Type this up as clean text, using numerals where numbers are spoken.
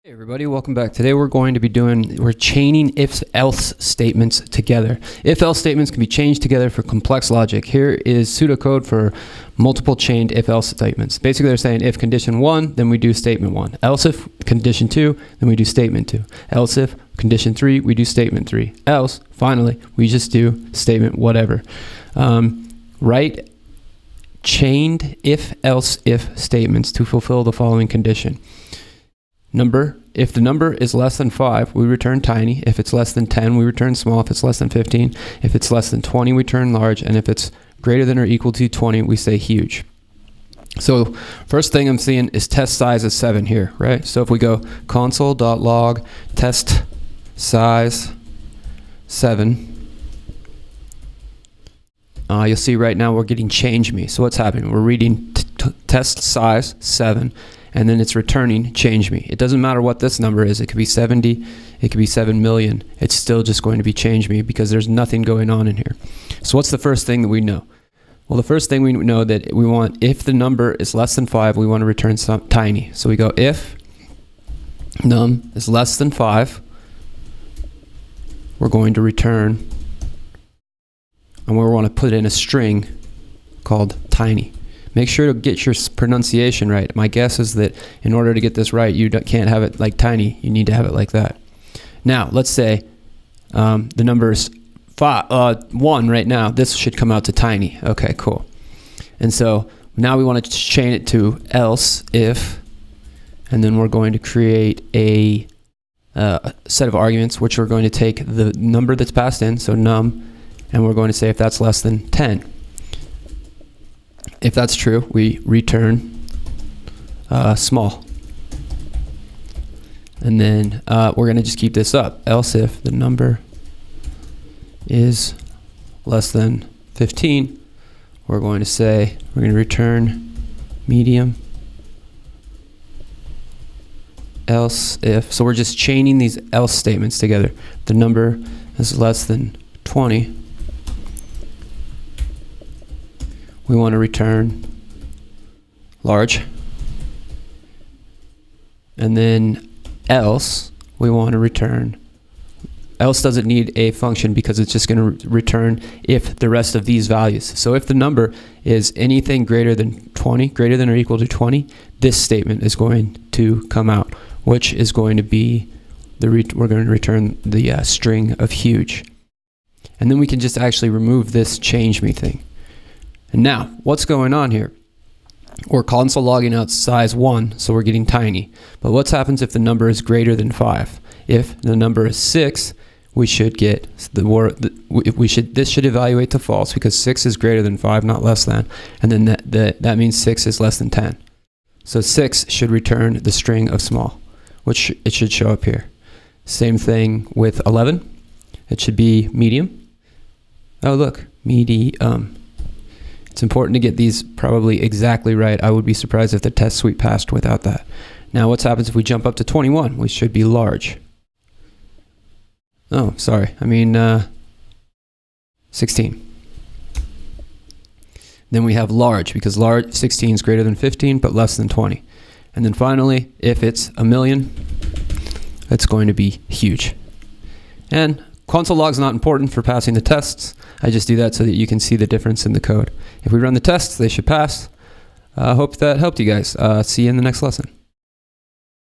Hey everybody, welcome back. Today we're chaining if-else statements together. If-else statements can be changed together for complex logic. Here is pseudocode for multiple chained if-else statements. Basically they're saying if condition 1, then we do statement 1. Else if condition 2, then we do statement 2. Else if condition 3, we do statement 3. Else, finally, we just do statement whatever. Write chained if-else if statements to fulfill the following condition. If the number is less than 5, we return tiny. If it's less than 10, we return small. If it's less than 15, if it's less than 20, we return large. And if it's greater than or equal to 20, we say huge. So first thing I'm seeing is test size is 7 here, right? So if we go console.log test size 7, you'll see right now we're getting change me. So what's happening? We're reading test size 7. And then it's returning change me. It doesn't matter what this number is. It could be 70, it could be 7 million. It's still just going to be change me because there's nothing going on in here. So what's the first thing that we know? Well, the first thing we know that we want, if the number is less than 5, we want to return some tiny. So we go if num is less than 5, we're going to return, and we want to put in a string called tiny. Make sure to get your pronunciation right. My guess is that in order to get this right, you can't have it like tiny. You need to have it like that. Now, let's say the number is 1 right now. This should come out to tiny. Okay, cool. And so now we want to chain it to else if, and then we're going to create a set of arguments, which we're going to take the number that's passed in, so num, and we're going to say if that's less than 10. If that's true, we return small. And then we're going to just keep this up. Else if the number is less than 15, we're going to return medium. Else if, so we're just chaining these else statements together. The number is less than 20. We want to return large. And then else, we want to return, else doesn't need a function because it's just going to return if the rest of these values. So if the number is anything greater than 20, greater than or equal to 20, this statement is going to come out, which is going to be, we're going to return the string of huge. And then we can just actually remove this change me thing. And now, what's going on here? We're console logging out size 1, so we're getting tiny. But what happens if the number is greater than 5? If the number is 6, we should get this should evaluate to false because 6 is greater than 5, not less than. And then that means 6 is less than 10. So 6 should return the string of small, which it should show up here. Same thing with 11. It should be medium. Oh look, medium. It's important to get these probably exactly right. I would be surprised if the test suite passed without that. Now what happens if we jump up to 21? We should be large. Oh, sorry. I mean 16. Then we have large because 16 is greater than 15 but less than 20. And then finally, if it's a million, it's going to be huge. And console log's not important for passing the tests. I just do that so that you can see the difference in the code. If we run the tests, they should pass. Hope that helped you guys. See you in the next lesson.